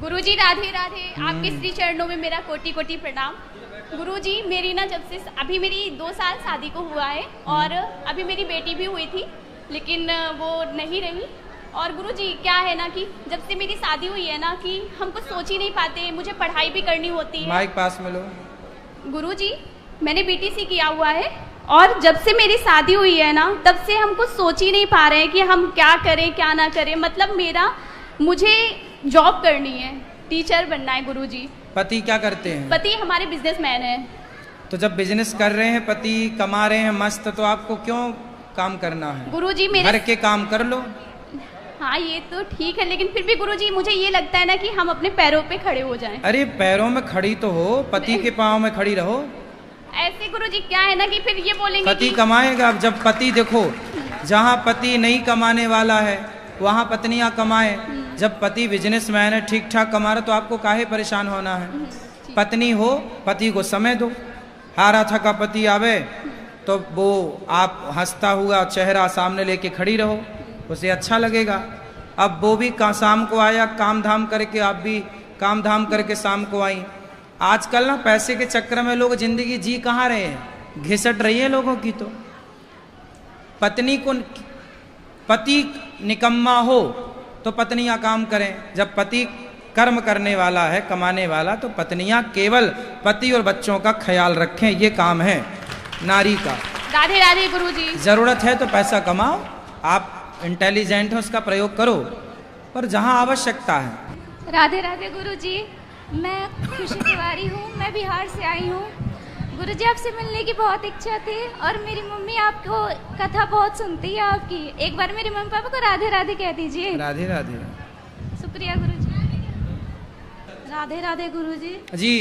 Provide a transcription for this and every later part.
गुरुजी राधे राधे। आपके श्री चरणों में मेरा कोटि कोटि प्रणाम। गुरुजी मेरी ना जब से अभी मेरी 2 साल शादी को हुआ है और अभी मेरी बेटी भी हुई थी लेकिन वो नहीं रही। और गुरुजी क्या है ना कि जब से मेरी शादी हुई है ना कि हम कुछ सोच ही नहीं पाते, मुझे पढ़ाई भी करनी होती है। माइक पास में लो। गुरुजी मैंने बीटीसी किया हुआ है और जब से मेरी शादी हुई है ना तब से हम कुछ सोच ही नहीं पा रहे हैं कि हम क्या करें क्या ना करें। मतलब मुझे जॉब करनी है, टीचर बनना है गुरुजी। पति क्या करते हैं? पति हमारे बिजनेसमैन है। तो जब बिजनेस कर रहे हैं, पति कमा रहे हैं मस्त, तो आपको क्यों काम करना है? गुरुजी मेरे घर के काम कर लो। हाँ ये तो ठीक है लेकिन फिर भी गुरुजी मुझे ये लगता है ना कि हम अपने पैरों पे खड़े हो जाएं। अरे पैरों में खड़ी तो हो, पति के पाँव में खड़ी रहो। ऐसे गुरुजी क्या है ना कि फिर ये बोलेंगे पति कि... कमाएगा। अब जब पति देखो, जहाँ पति नहीं कमाने वाला है वहाँ पत्नियां कमाए। जब पति बिजनेसमैन है, ठीक ठाक कमा रहा, तो आपको काहे परेशान होना है? पत्नी हो, पति को समय दो। हारा थका पति आवे तो वो आप हंसता हुआ चेहरा सामने लेके खड़ी रहो, उसे अच्छा लगेगा। अब वो भी शाम को आया काम धाम करके, आप भी काम धाम करके शाम को आई। आजकल ना पैसे के चक्कर में लोग जिंदगी जी कहाँ रहे हैं, घिसट रही है लोगों की। तो पति निकम्मा हो तो पत्नियां काम करें। जब पति कर्म करने वाला है, कमाने वाला, तो पत्नियां केवल पति और बच्चों का ख्याल रखें। ये काम है नारी का। राधे राधे गुरुजी। जरूरत है तो पैसा कमाओ, आप इंटेलिजेंट हो उसका प्रयोग करो, पर जहां आवश्यकता है। राधे राधे गुरुजी। मैं खुशी तिवारी हूँ, मैं बिहार से आई हूँ। गुरुजी आपसे मिलने की बहुत इच्छा थी और मेरी मम्मी आपको कथा बहुत सुनती है आपकी। एक बार मेरे मम्मी पापा को राधे राधे कह दीजिए। राधे राधे। शुक्रिया गुरुजी। राधे राधे गुरुजी। जी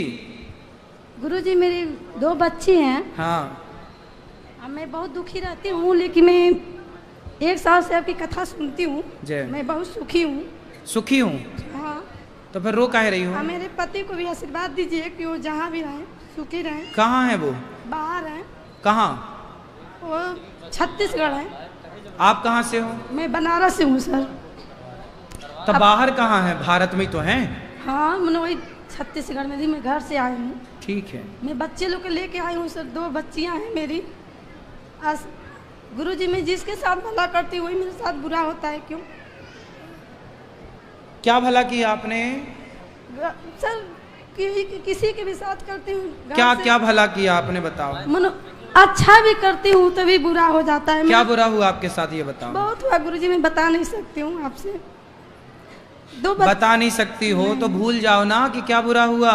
गुरुजी मेरी 2 बच्ची हैं। हाँ। मैं बहुत दुखी रहती हूँ लेकिन मैं 1 साल से आपकी कथा सुनती हूँ। मैं बहुत सुखी हूँ। सुखी हूँ? हाँ। तो फिर रो काहे रही हो? मेरे पति को भी आशीर्वाद दीजिए कि वो जहाँ भी रहें सुखी रहें। कहाँ है वो? बाहर हैं। कहाँ? वो छत्तीसगढ़ है। आप कहाँ से हो? मैं बनारस से हूँ सर। तो बाहर कहाँ है? भारत में तो हैं। हाँ मैंने वही छत्तीसगढ़ में थी, मैं घर से आई हूँ। ठीक है। मैं बच्चे लोग को लेके आई हूँ सर। 2 बच्चियाँ हैं मेरी। गुरुजी मैं जिसके साथ भला करती हूँ वही मेरे साथ बुरा होता है, क्यों? क्या भला किया आपने? सर किसी के भी साथ करती हूँ। क्या भला किया आपने, बताओ। मनो अच्छा भी करती हूँ तभी बुरा हो जाता है। क्या बुरा हुआ आपके साथ, ये बताओ। बहुत हुआ गुरुजी, मैं बता नहीं सकती हूँ आपसे। बता नहीं सकती हो तो भूल जाओ ना कि क्या बुरा हुआ।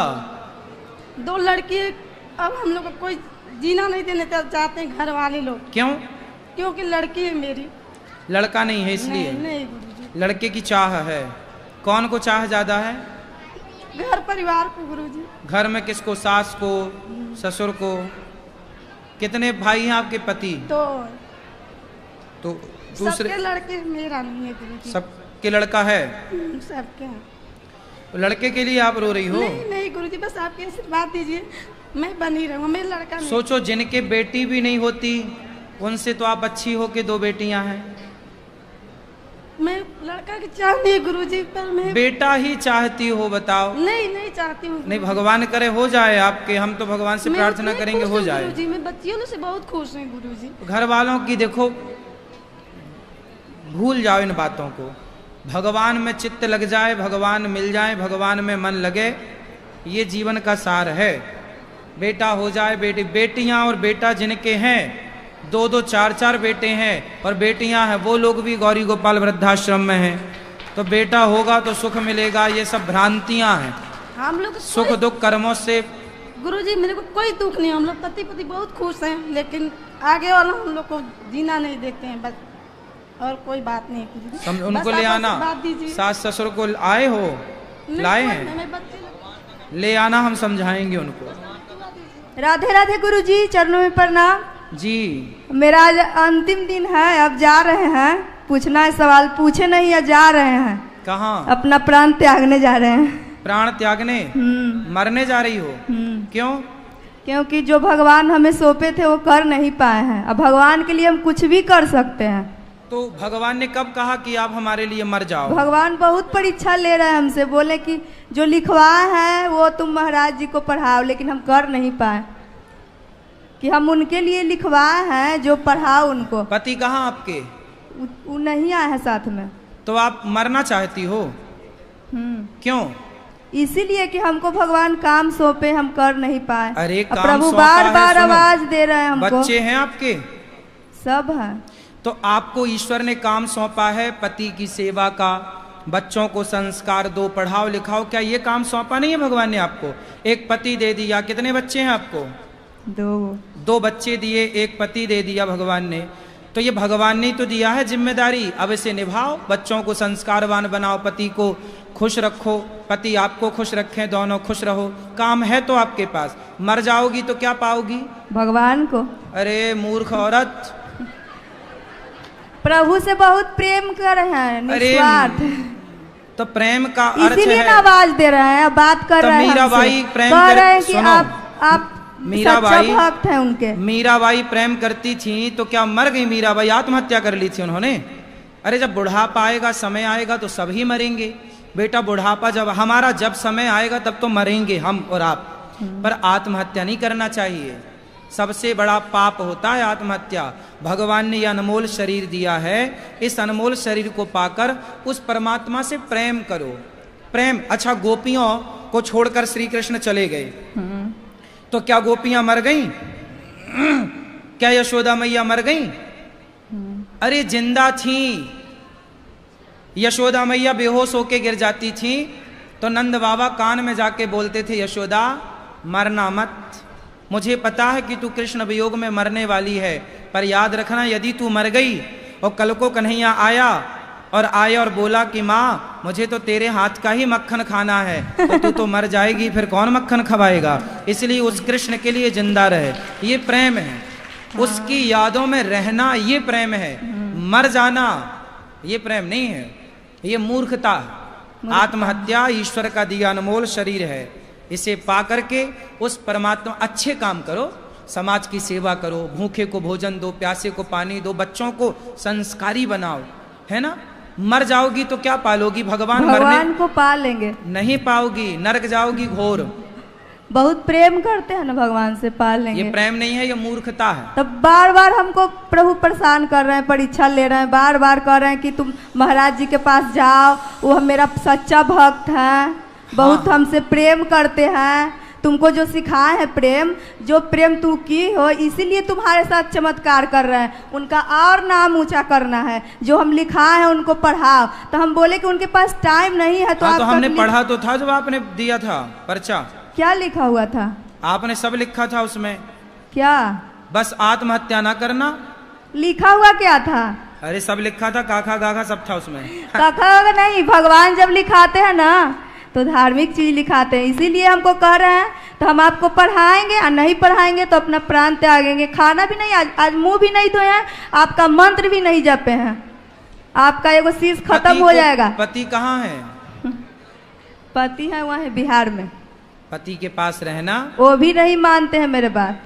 2 लड़की अब हम लोग को कोई जीना नहीं देने चाहते हैं घर वाले लोग। क्यों? क्योंकि लड़की है मेरी। लड़का नहीं है इसलिए? नहीं गुरुजी। लड़के की चाह है। कौन को चाह ज्यादा है? घर परिवार को गुरुजी। घर में किसको? सास को, ससुर को? कितने भाई हैं आपके पति? तो दूसरे सबके लड़के, मेरा नहीं है गुरुजी। सबके लड़का है? सबके हैं। तो लड़के के लिए आप रो रही हो? नहीं गुरुजी, बस आपके आशीर्वाद दीजिए, मैं बनी रहूँ। मेरा लड़का नहीं। सोचो जिनके बेटी भी नहीं होती उनसे तो आप अच्छी हो के 2 बेटियां हैं। मैं लड़का की चाह नहीं गुरुजी, पर मैं बेटा ही चाहती हो, बताओ। नहीं चाहती हूँ। नहीं, भगवान करे हो जाए आपके। हम तो भगवान से प्रार्थना करेंगे हो जाए। गुरुजी मैं बच्चियों से बहुत खुश हूँ गुरुजी। घर वालों की देखो, भूल जाओ इन बातों को। भगवान में चित्त लग जाए, भगवान मिल जाए, भगवान में मन लगे, ये जीवन का सार है। बेटा हो जाए, बेटियां और बेटा जिनके हैं, 2-2 4-4 बेटे हैं और बेटियां हैं, वो लोग भी गौरी गोपाल वृद्धाश्रम में हैं। तो बेटा होगा तो सुख मिलेगा, ये सब भ्रांतियां हैं। हम लोग सुख दुख कर्मों से। गुरुजी मेरे को कोई दुख नहीं, हम लोग पति बहुत खुश हैं, लेकिन आगे वाला हम लोग को जीना नहीं देते हैं, बस और कोई बात नहीं गुरुजी। उनको ले आना, सास ससुर को आए हो, लाए हैं, ले आना, हम समझाएंगे उनको। राधे राधे गुरुजी, चरणों में प्रणाम जी। मेरा आज अंतिम दिन है, अब जा रहे हैं। पूछना है सवाल, पूछे नहीं या जा रहे हैं? कहाँ? अपना प्राण त्यागने जा रहे हैं। प्राण त्यागने? मरने जा रही हो? क्यों? क्योंकि जो भगवान हमें सौंपे थे वो कर नहीं पाए हैं। अब भगवान के लिए हम कुछ भी कर सकते हैं। तो भगवान ने कब कहा कि आप हमारे लिए मर जाओ? भगवान बहुत परीक्षा ले रहे हैं हमसे, बोले कि जो लिखवाए हैं वो तुम महाराज जी को पढ़ाओ, लेकिन हम कर नहीं पाए कि हम उनके लिए लिखवाए हैं जो पढ़ाओ उनको। पति कहाँ आपके? वो नहीं आए हैं साथ में। तो आप मरना चाहती हो? क्यों? इसीलिए कि हमको भगवान काम सौंपे, हम कर नहीं पाए। अरे अब काम प्रभु सौंपा बार है, बार सुनो। आवाज दे रहे हैं हमको। बच्चे हैं आपके? सब है। तो आपको ईश्वर ने काम सौंपा है पति की सेवा का, बच्चों को संस्कार दो, पढ़ाओ लिखाओ, क्या ये काम सौंपा नहीं है भगवान ने आपको? एक पति दे दिया, कितने बच्चे हैं आपको? 2 बच्चे दिए, एक पति दे दिया भगवान ने, तो ये भगवान ने तो दिया है जिम्मेदारी, अब इसे निभाओ, बच्चों को संस्कारवान बनाओ, पति को खुश रखो, पति आपको खुश रखें, दोनों खुश रहो। काम है तो आपके पास। मर जाओगी तो क्या पाओगी? भगवान को। अरे मूर्ख औरत, प्रभु से बहुत प्रेम कर रहे हैं, निस्वार्थ। तो प्रेम का अर्थ इसीलिए है, ना आवाज दे रहे हैं, बात कर तो रहे हैं मीराबाई हमसे। प्रेम कह कर- रहे हैं कि सुनो, आप सच्चा भक्त हैं उनके। मीराबाई प्रेम करती थी तो क्या मर गई मीराबाई? आत्महत्या कर ली थी उन्होंने? अरे जब बुढ़ापा आएगा, समय आएगा तो सभी मरेंगे बेटा। बुढ़ापा जब समय आएगा तब तो मरेंगे हम और आप, पर आत्महत्या नहीं करना चाहिए। सबसे बड़ा पाप होता है आत्महत्या। भगवान ने यह अनमोल शरीर दिया है, इस अनमोल शरीर को पाकर उस परमात्मा से प्रेम करो। प्रेम, अच्छा गोपियों को छोड़कर श्री कृष्ण चले गए, तो क्या गोपियां मर गईं? क्या यशोदा मैया मर गईं? अरे जिंदा थी। यशोदा मैया बेहोश होके गिर जाती थी तो नंद बाबा कान में जाके बोलते थे, यशोदा मरना मत, मुझे पता है कि तू कृष्ण वियोग में मरने वाली है, पर याद रखना यदि तू मर गई और कल को कन्हैया आया और बोला कि माँ मुझे तो तेरे हाथ का ही मक्खन खाना है, तो तू तो मर जाएगी, फिर कौन मक्खन खवाएगा? इसलिए उस कृष्ण के लिए जिंदा रहे। ये प्रेम है, उसकी यादों में रहना ये प्रेम है। मर जाना ये प्रेम नहीं है, ये मूर्खता है। आत्महत्या ईश्वर का दिया अनमोल शरीर है, इसे पा करके उस परमात्मा अच्छे काम करो, समाज की सेवा करो, भूखे को भोजन दो, प्यासे को पानी दो, बच्चों को संस्कारी बनाओ, है ना? मर जाओगी तो क्या पालोगी? भगवान को पालेंगे नहीं पाओगी, नरक जाओगी घोर। बहुत प्रेम करते हैं ना भगवान से, पाल लेंगे। ये प्रेम नहीं है, ये मूर्खता है। तब बार बार हमको प्रभु परेशान कर रहे हैं, परीक्षा ले रहे हैं, बार बार कह रहे हैं कि तुम महाराज जी के पास जाओ, वो मेरा सच्चा भक्त है, बहुत हमसे प्रेम करते हैं, तुमको जो सिखाए हैं प्रेम, जो प्रेम तू की हो, इसीलिए तुम्हारे साथ चमत्कार कर रहे हैं, उनका और नाम ऊंचा करना है, जो हम लिखाए हैं उनको पढ़ाओ। तो हम बोले कि उनके पास टाइम नहीं है, तो तो हमने पढ़ा तो था जब आपने दिया था पर्चा। क्या लिखा हुआ था? आपने सब लिखा था उसमें। क्या? बस आत्महत्या ना करना। लिखा हुआ क्या था? अरे सब लिखा था, काखा गाखा सब था उसमें। काखा नहीं, भगवान जब लिखाते हैं ना तो धार्मिक चीज लिखाते हैं, इसीलिए हमको कह रहे हैं, तो हम आपको पढ़ाएंगे, और नहीं पढ़ाएंगे तो अपना प्राण त्यागेंगे। खाना भी नहीं, आज मुंह भी नहीं धोए हैं, आपका मंत्र भी नहीं जपे हैं, आपका एगो शीश खत्म हो जाएगा। पति कहाँ है? पति है वहाँ बिहार में। पति के पास रहना। वो भी नहीं मानते हैं मेरे बात,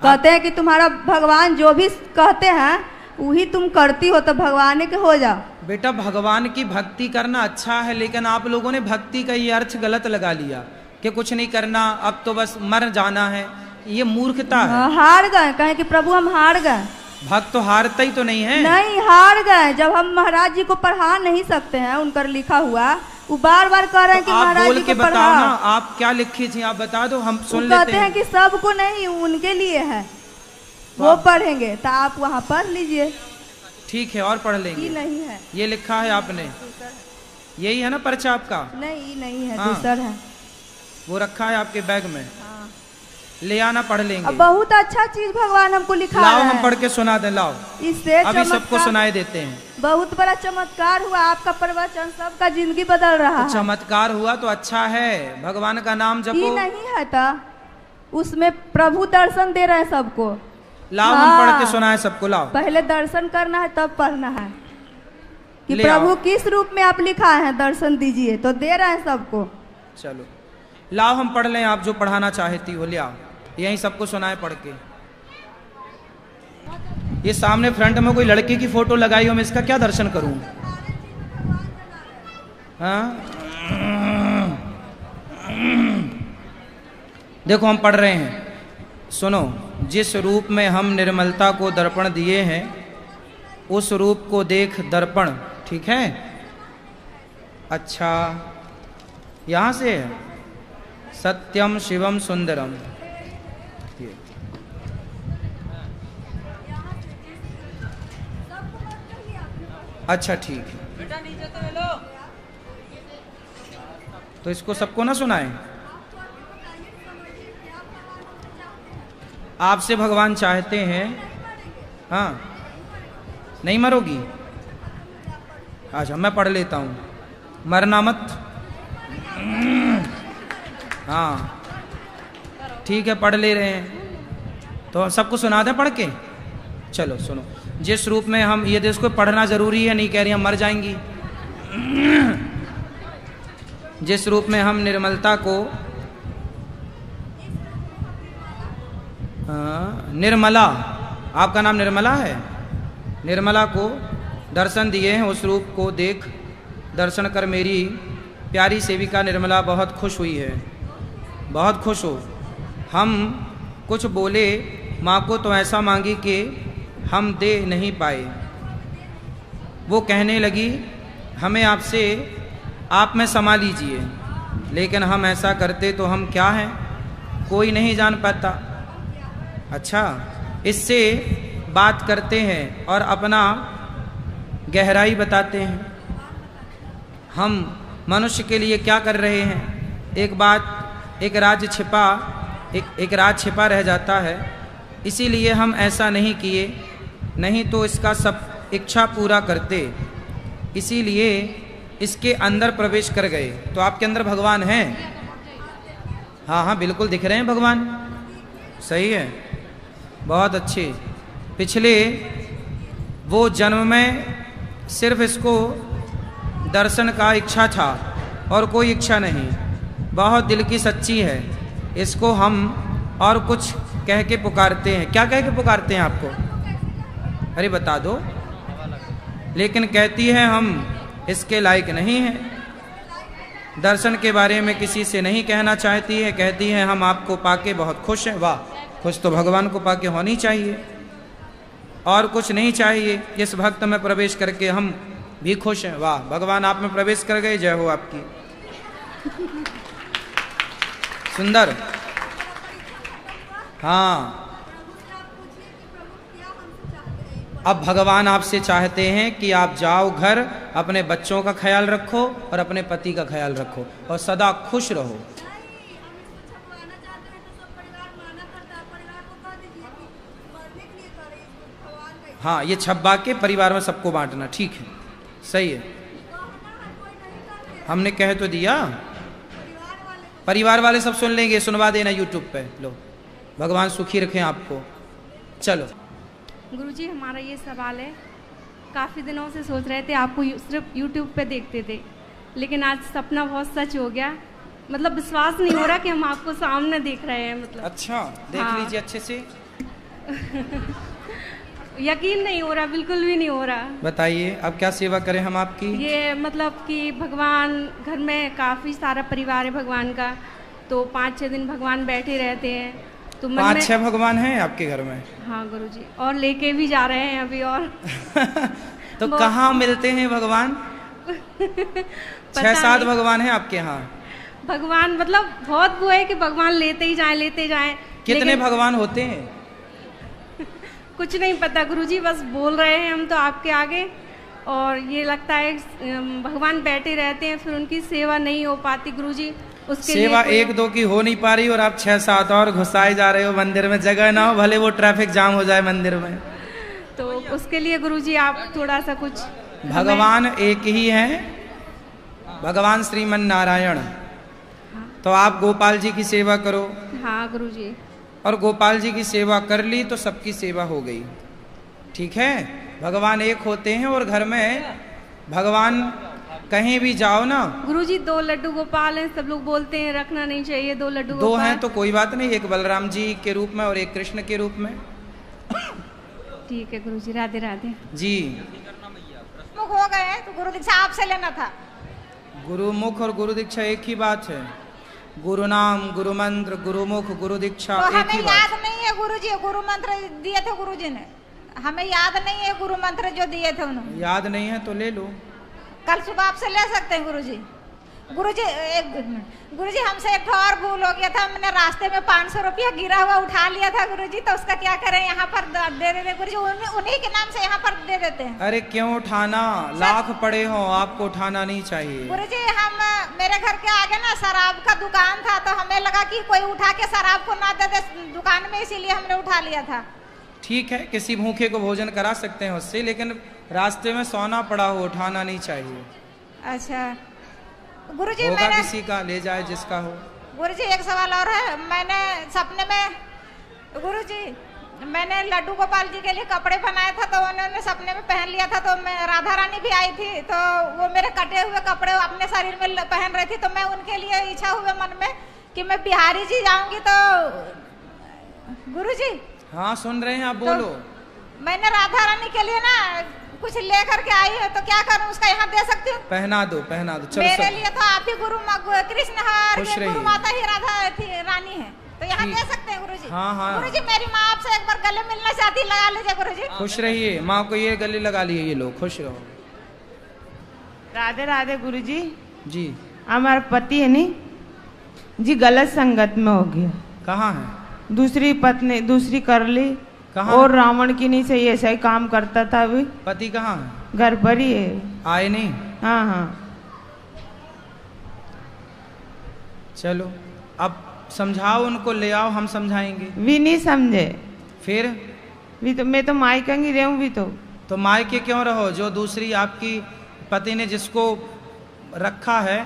कहते हैं कि तुम्हारा भगवान जो भी कहते हैं वही तुम करती हो, तो भगवान के हो जाओ। बेटा भगवान की भक्ति करना अच्छा है, लेकिन आप लोगों ने भक्ति का ये अर्थ गलत लगा लिया कि कुछ नहीं करना, अब तो बस मर जाना है। ये मूर्खता है। हार गए, कहें कि प्रभु हम हार गए। भक्त तो हारता ही तो नहीं है। नहीं, हार गए। जब हम महाराज जी को पढ़ा नहीं सकते हैं, उनका लिखा हुआ, वो बार बार कह रहे हैं कि महाराज जी को बताओ ना, आप क्या लिखी थी, आप बता दो, हम सुन लेते हैं। कहते हैं कि सबको नहीं, उनके लिए है, वो पढ़ेंगे, तो आप वहाँ पढ़ लीजिए। ठीक है, और पढ़ लेंगे। नहीं है, ये लिखा है आपने, यही है ना पर्चा आपका? नहीं है, दूसरा है, वो रखा है आपके बैग में, ले आना, पढ़ लेंगे। बहुत अच्छा चीज भगवान हमको लिखा है। लाओ हम पढ़ के सुना दें, लाओ, इससे अभी सबको सुनाए देते हैं। बहुत बड़ा चमत्कार हुआ आपका प्रवचन, सबका जिंदगी बदल रहा है। चमत्कार हुआ तो अच्छा है, भगवान का नाम जपो। नहीं है तो उसमें प्रभु दर्शन दे रहे हैं सबको। लाओ हम पढ़ के सुनाए सबको, लाओ। पहले दर्शन करना है तब पढ़ना है कि प्रभु किस रूप में आप लिखा है, दर्शन दीजिए, तो दे रहे हैं सबको। चलो लाओ हम पढ़ लें, आप जो पढ़ाना चाहती हो ले आओ, यही सबको सुनाए पढ़ के। ये सामने फ्रंट में कोई लड़की की फोटो लगाई हो, मैं इसका क्या दर्शन करूं? हाँ? देखो हम पढ़ रहे हैं, सुनो। जिस रूप में हम निर्मलता को दर्पण दिए हैं, उस रूप को देख दर्पण, ठीक है? अच्छा, यहां से है सत्यम शिवम सुंदरम। अच्छा ठीक है, तो इसको सबको ना सुनाए। आपसे भगवान चाहते हैं, हाँ नहीं मरोगी? अच्छा मैं पढ़ लेता हूँ, मरना मत। हाँ ठीक है, पढ़ ले रहे हैं तो सबको सुना दें पढ़ के। चलो सुनो। जिस रूप में हम, ये इसको पढ़ना जरूरी है, नहीं कह रही हम मर जाएंगी। जिस रूप में हम निर्मलता को, निर्मला, आपका नाम निर्मला है, निर्मला को दर्शन दिए हैं, उस रूप को देख दर्शन कर मेरी प्यारी सेविका निर्मला बहुत खुश हुई है, बहुत खुश हो। हम कुछ बोले, माँ को तो ऐसा मांगी कि हम दे नहीं पाए। वो कहने लगी हमें आपसे, आप में समा लीजिए, लेकिन हम ऐसा करते तो हम क्या हैं, कोई नहीं जान पाता। अच्छा, इससे बात करते हैं और अपना गहराई बताते हैं। हम मनुष्य के लिए क्या कर रहे हैं? एक बात, एक राज छिपा, एक राज छिपा रह जाता है, इसीलिए हम ऐसा नहीं किए, नहीं तो इसका सब इच्छा पूरा करते, इसीलिए इसके अंदर प्रवेश कर गए। तो आपके अंदर भगवान हैं? हाँ हाँ बिल्कुल दिख रहे हैं भगवान, सही है, बहुत अच्छे। पिछले वो जन्म में सिर्फ इसको दर्शन का इच्छा था और कोई इच्छा नहीं, बहुत दिल की सच्ची है। इसको हम और कुछ कह के पुकारते हैं। क्या कह के पुकारते हैं आपको? अरे बता दो। लेकिन कहती है हम इसके लायक नहीं हैं, दर्शन के बारे में किसी से नहीं कहना चाहती है, कहती है हम आपको पाके बहुत खुश हैं। वाह, खुश तो भगवान को पाके होनी चाहिए, और कुछ नहीं चाहिए। इस भक्त में प्रवेश करके हम भी खुश हैं। वाह, भगवान आप में प्रवेश कर गए, जय हो आपकी। सुंदर। हाँ, अब भगवान आपसे चाहते हैं कि आप जाओ घर, अपने बच्चों का ख्याल रखो और अपने पति का ख्याल रखो और सदा खुश रहो। हाँ, ये छब्बा के परिवार में सबको बांटना, ठीक है, सही है। हमने कह तो दिया, परिवार वाले सब सुन लेंगे, सुनवा देना यूट्यूब पे। लो, भगवान सुखी रखें आपको। चलो गुरुजी, हमारा ये सवाल है, काफ़ी दिनों से सोच रहे थे, आपको सिर्फ यूट्यूब पे देखते थे, लेकिन आज सपना बहुत सच हो गया। मतलब विश्वास नहीं हो रहा कि हम आपको सामने देख रहे हैं। मतलब अच्छा, देख हाँ। लीजिए अच्छे से। यकीन नहीं हो रहा, बिल्कुल भी नहीं हो रहा। बताइए अब क्या सेवा करें हम आपकी? ये मतलब कि भगवान, घर में काफ़ी सारा परिवार है भगवान का, तो 5-6 दिन भगवान बैठे रहते हैं, तो मन 5-6 भगवान हैं आपके घर में? हाँ गुरुजी, और लेके भी जा रहे हैं अभी। और तो कहाँ मिलते हैं भगवान? 6-7 भगवान हैं आपके यहाँ? भगवान मतलब बहुत वो है कि भगवान लेते ही जाएं, लेते जाएं। कितने भगवान होते हैं? कुछ नहीं पता गुरुजी, बस बोल रहे हैं हम तो आपके आगे, और ये लगता है भगवान बैठे रहते हैं, फिर उनकी सेवा नहीं हो पाती गुरुजी। उसके सेवा 1-2 की हो नहीं पा रही और आप 6-7 और घुसाए जा रहे हो मंदिर में। जगह ना हो, भले वो ट्रैफिक जाम हो जाए मंदिर में। तो उसके लिए गुरुजी आप थोड़ा सा कुछ। भगवान एक ही है, भगवान श्रीमन नारायण। तो आप गोपाल जी की सेवा करो। हाँ गुरुजी। और गोपाल जी की सेवा कर ली तो सबकी सेवा हो गई, ठीक है। भगवान एक होते हैं और घर में भगवान कहीं भी जाओ ना। गुरुजी 2 लड्डू गोपाल हैं, सब लोग बोलते हैं रखना नहीं चाहिए 2 लड्डू 2 हैं तो कोई बात नहीं, एक बलराम जी के रूप में और एक कृष्ण के रूप में। ठीक है गुरुजी, राधे राधे। जी। मुख हो गए तो गुरु दीक्षा आपसे लेना था। गुरुमुख और गुरु दीक्षा एक ही बात है। गुरु नाम, गुरु मंत्र, गुरुमुख, गुरु दीक्षा तो एक ही हमें बात। याद नहीं है गुरुजी, गुरु मंत्र दिए थे गुरुजी ने, हमें याद नहीं है गुरु मंत्र जो दिए थे उन्होंने। याद नहीं है तो ले लो। कल सुबह आपसे ले सकते हैं गुरुजी। गुरुजी एक मिनट, गुरुजी हमसे एक और भूल हो गया था, हमने रास्ते में 500 रुपया गिरा हुआ उठा लिया था गुरुजी, तो उसका क्या करें? यहाँ पर दे देते गुरुजी, उन्हीं के नाम से यहाँ पर दे देते हैं। अरे क्यों उठाना, लाख पड़े हो आपको उठाना नहीं चाहिए। गुरुजी हम मेरे घर के आगे ना शराब का दुकान था, तो हमें लगा कि कोई उठा के शराब को ना दे दे दुकान में, इसीलिए हमने उठा लिया था। ठीक है, किसी भूखे को भोजन करा सकते हैं उससे, लेकिन रास्ते में सोना पड़ा हो उठाना नहीं चाहिए। अच्छा गुरुजी, होगा मैंने किसी का, ले जाए जिसका हो। गुरुजी एक सवाल और है, मैंने सपने में गुरुजी मैंने लड्डू गोपाल जी के लिए कपड़े बनाए था, तो उन्होंने सपने में पहन लिया था, तो मैं राधा रानी भी आई थी, तो वो मेरे कटे हुए कपड़े अपने शरीर में पहन रही थी, तो मैं उनके लिए इच्छा हुए मन में कि मैं बिहारी जी जाऊंगी, तो गुरुजी। हाँ सुन रहे हैं आप, बोलो। तो मैंने राधा रानी के लिए ना कुछ लेकर के आई है, तो क्या करूं, उसका यहाँ दे सकती हूँ? पहना दो, पहना दो। चलो मेरे लिए तो आप ही कृष्ण खुश और रहिए। गुरु माता ही राधा थी, रानी है, तो यहाँ ठीक। दे सकते हैं गुरुजी। हाँ, हाँ। गुरुजी मेरी माँ आपसे एक बार गले मिलना चाहती, लगा लीजिए गुरुजी। खुश रहिए, माँ को ये गले लगा लिए, ये लोग खुश रहो। राधे राधे गुरुजी। जी। हमारा पति है नी जी गलत संगत में हो गया। कहाँ है? दूसरी पत्नी दूसरी कर ली। कहाँ? और रावण की नहीं सही ऐसा ही काम करता था। अभी पति कहाँ है? घर पर ही है। आए नहीं? हाँ हाँ। चलो अब समझाओ उनको, ले आओ, हम समझाएंगे। भी नहीं समझे। फिर भी तो मैं तो मायके रहूं भी तो मायके क्यों रहो? जो दूसरी आपकी पति ने जिसको रखा है,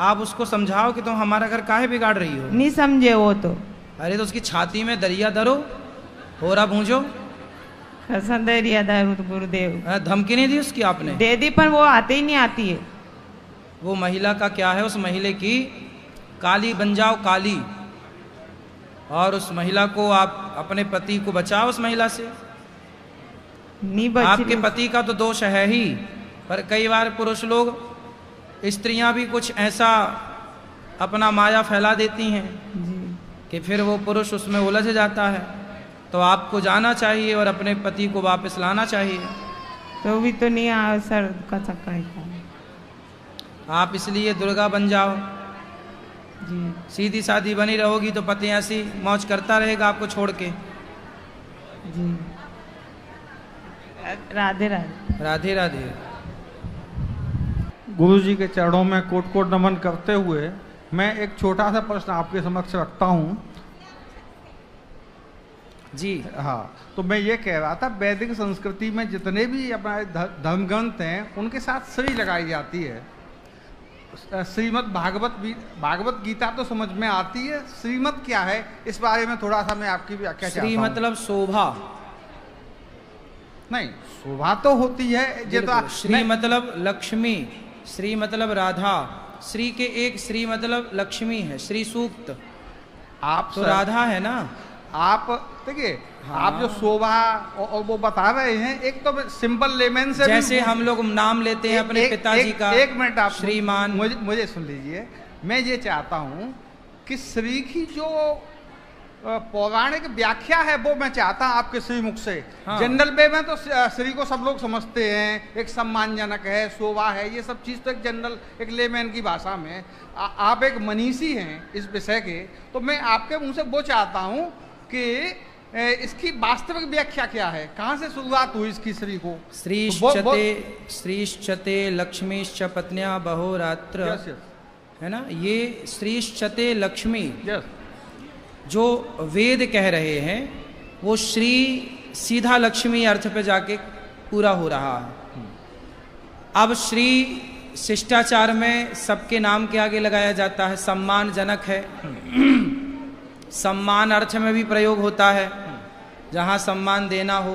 आप उसको समझाओ कि तुम हमारा घर काहे बिगाड़ रही हो। नहीं समझे वो तो। अरे तो उसकी छाती में दरिया धरो, होरा भूंजो। दरिया दारू तो गुरुदेव। धमकी नहीं दी उसकी आपने? दे दी, पर वो आते ही नहीं आती है। वो महिला का क्या है, उस महिला की काली बन जाओ, काली। और उस महिला को आप अपने पति को बचाओ उस महिला से। नहीं बच आपके पति का तो दोष है ही, पर कई बार पुरुष लोग, स्त्रियां भी कुछ ऐसा अपना माया फैला देती हैं कि फिर वो पुरुष उसमें उलझ जाता है। तो आपको जाना चाहिए और अपने पति को वापस लाना चाहिए। तो भी तो नहीं आ सर का चक्का है। आप इसलिए दुर्गा बन जाओ जी। सीधी सादी बनी रहोगी तो पति ऐसी मौज करता रहेगा आपको छोड़ के। जी। राधे राधे। राधे राधे। गुरु जी के चरणों में कोट कोट नमन करते हुए मैं एक छोटा सा प्रश्न आपके समक्ष रखता हूँ जी। हाँ, तो मैं ये कह रहा था, वैदिक संस्कृति में जितने भी अपने धर्म ग्रंथ हैं उनके साथ श्री लगाई जाती है। श्रीमद् भागवत गीता तो समझ में आती है, श्रीमद् क्या है इस बारे में थोड़ा सा मैं आपकी व्याख्या चाहता हूं। श्री मतलब शोभा नहीं, शोभा तो होती है। ये तो श्री मतलब लक्ष्मी, श्री मतलब राधा। श्री के एक श्री मतलब लक्ष्मी है, श्री सूक्त। आप तो राधा है ना। आप देखिए, हाँ। आप जो शोभा और वो बता रहे हैं, एक तो सिंपल लेमन से जैसे हम लोग नाम लेते हैं अपने पिताजी का। एक मिनट आप श्रीमान। मुझे सुन लीजिए। मैं ये चाहता हूं कि श्री की जो पौराणिक व्याख्या है वो मैं चाहता हूं आपके श्रीमुख से। हाँ। जनरल वे में तो श्री को सब लोग समझते हैं, एक सम्मानजनक है, शोभा है, ये सब चीज तो एक जनरल एक लेमैन की भाषा में। आप एक मनीषी हैं इस विषय के, तो मैं आपके मुंह से वो चाहता हूं कि इसकी वास्तविक व्याख्या क्या है, कहाँ से शुरुआत हुई इसकी श्री को? श्रीश्चते लक्ष्मीश्च पत्न्या बहोरात्र। Yes yes. है ना, ये श्रीश्चते लक्ष्मी। यस। जो वेद कह रहे हैं वो श्री सीधा लक्ष्मी अर्थ पे जाके पूरा हो रहा है। अब श्री शिष्टाचार में सबके नाम के आगे लगाया जाता है, सम्मानजनक है। सम्मान अर्थ में भी प्रयोग होता है जहां सम्मान देना हो।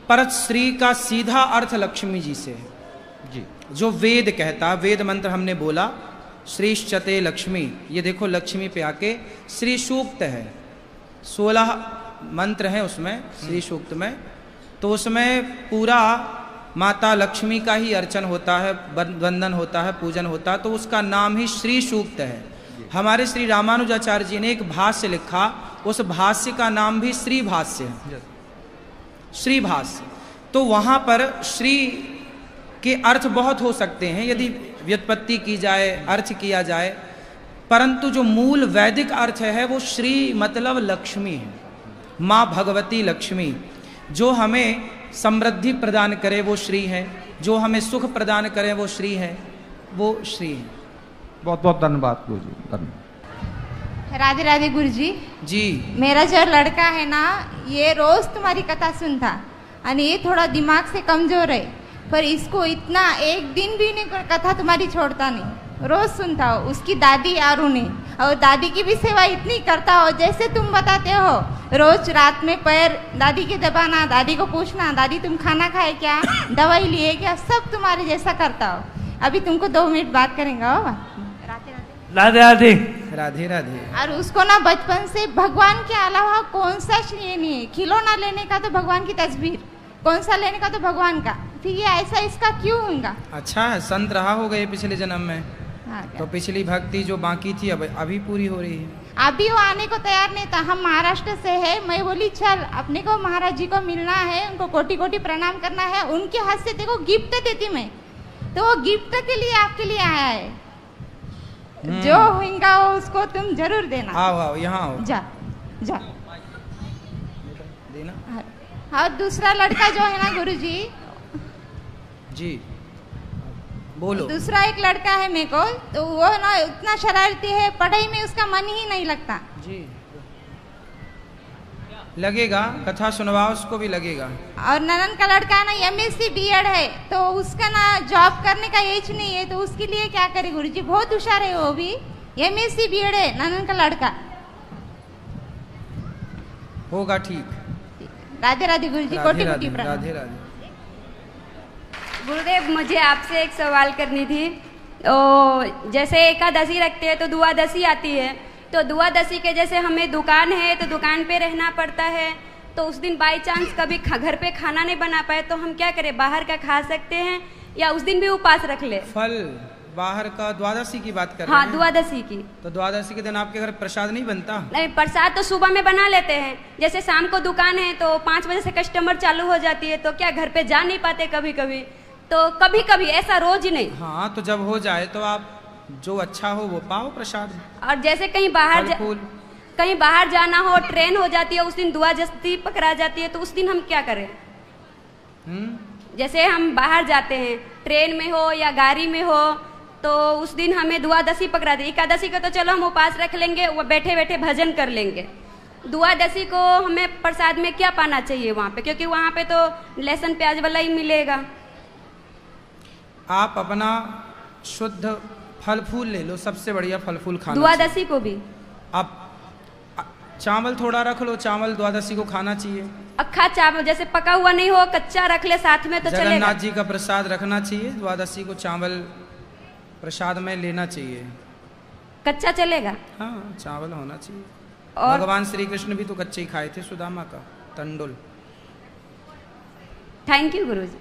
पर श्री का सीधा अर्थ लक्ष्मी जी से है जी, जो वेद कहता है। वेद मंत्र हमने बोला श्रीश्चते लक्ष्मी। ये देखो लक्ष्मी पे आके श्री सूक्त है, 16 मंत्र है उसमें श्री सूक्त में, तो उसमें पूरा माता लक्ष्मी का ही अर्चन होता है, वंदन होता है, पूजन होता है, तो उसका नाम ही श्री सूक्त है। हमारे श्री रामानुजाचार्य जी ने एक भाष्य लिखा, उस भाष्य का नाम भी श्री भाष्य है, श्री भाष्य। तो वहाँ पर श्री के अर्थ बहुत हो सकते हैं यदि व्युत्पत्ति की जाए, अर्थ किया जाए, परंतु जो मूल वैदिक अर्थ है वो श्री मतलब लक्ष्मी है, माँ भगवती लक्ष्मी। जो हमें समृद्धि प्रदान करे वो श्री है, जो हमें सुख प्रदान करे वो श्री है, वो श्री है। बहुत बहुत धन्यवाद गुरु जी, धन्यवाद। राधे राधे गुरु जी। जी मेरा जो लड़का है ना, ये रोज तुम्हारी कथा सुनता, और ये थोड़ा दिमाग से कमजोर है, पर इसको इतना एक दिन भी नहीं कथा तुम्हारी छोड़ता नहीं, रोज सुनता हो। उसकी दादी अरुण है, और दादी की भी सेवा इतनी करता हो जैसे तुम बताते हो। रोज रात में पैर दादी के दबाना, दादी को पूछना दादी तुम खाना खाए क्या, दवाई लिए क्या, सब तुम्हारे जैसा करता हो। अभी तुमको 2 मिनट बात करेंगे। हो राधे राधे राधे राधे। और उसको ना बचपन से भगवान के अलावा कौन सा श्रेय नहीं है। खिलौना लेने का तो भगवान की तस्वीर, कौन सा लेने का तो भगवान का, फिर ये ऐसा इसका क्यों होगा। अच्छा है, संत रहा हो गए पिछले जन्म में। हाँ, तो पिछली भक्ति जो बाकी थी अब अभी पूरी हो रही है। अभी वो आने को तैयार नहीं था। हम महाराष्ट्र से है, मैं बोली चल अपने को महाराज जी को मिलना है, उनको कोटि कोटि प्रणाम करना है, उनके हाथ से देखो गिफ्ट देती मैं, तो वो गिफ्ट के लिए आपके लिए आया है। जो होगा वो उसको तुम जरूर देना। आओ आओ यहाँ आओ, जा जा देना। और दूसरा लड़का जो है ना गुरुजी जी बोलो। दूसरा एक लड़का है मेरे को, तो वो ना उतना शरारती है, पढ़ाई में उसका मन ही नहीं लगता। जी लगेगा, कथा सुनवाओ उसको भी लगेगा। और ननन का लड़का ना MSc B.Ed है, तो उसका ना जॉब करने का एज नहीं है, तो उसके लिए क्या करे गुरुजी। बहुत होशियार है वो भी, MSc B.Ed है ननन का लड़का। होगा ठीक। राधे राधे गुरुजी, कोटि कोटि प्रणाम। राधे राधे। गुरुदेव मुझे आपसे एक सवाल करनी थी। तो जैसे एकादशी रखते हैं तो द्वादशी आती है, तो द्वादशी के जैसे हमें दुकान है तो दुकान पे रहना पड़ता है, तो उस दिन बाई चांस कभी घर पे खाना नहीं बना पाए तो हम क्या करें, बाहर का खा सकते हैं या उस दिन भी उपास रख ले। फल बाहर का द्वादशी की बात कर रहे हाँ हैं? द्वादशी की। तो द्वादशी के दिन आपके घर प्रसाद नहीं बनता? नहीं, प्रसाद तो सुबह में बना लेते हैं, जैसे शाम को दुकान है तो 5 बजे से कस्टमर चालू हो जाती है, तो क्या घर पे जा नहीं पाते कभी कभी, तो कभी कभी, ऐसा रोज नहीं। हाँ तो जब हो जाए तो आप जो अच्छा हो वो पाओ प्रसाद। और जैसे कहीं बाहर जाना हो, ट्रेन हो जाती है, उस दिन द्वादशी पकड़ा जाती है, तो उस दिन हम क्या करें? जैसे हम बाहर जाते हैं, ट्रेन में हो या गाड़ी में हो, तो उस दिन हमें द्वादशी पकड़ा दी। एकादशी का तो चलो हम उपास रख लेंगे, वो बैठे बैठे भजन कर लेंगे। द्वादशी को हमें प्रसाद में क्या पाना चाहिए वहाँ पे, क्योंकि वहाँ पे तो लहसुन प्याज वाला ही मिलेगा। आप अपना शुद्ध फल फूल ले लो, सबसे बढ़िया फल फूल खाना। द्वादशी को भी आप चावल थोड़ा रख लो, चावल द्वादशी को खाना चाहिए। अक्खा चावल, जैसे पका हुआ नहीं हो, कच्चा रख ले साथ में तो चलेगा। जगन्नाथ जी का प्रसाद रखना चाहिए, द्वादशी को चावल प्रसाद में लेना चाहिए। कच्चा चलेगा? हाँ चावल होना चाहिए। और भगवान श्री कृष्ण भी तो कच्चे ही खाए थे, सुदामा का तंडुल। Thank you Guruji.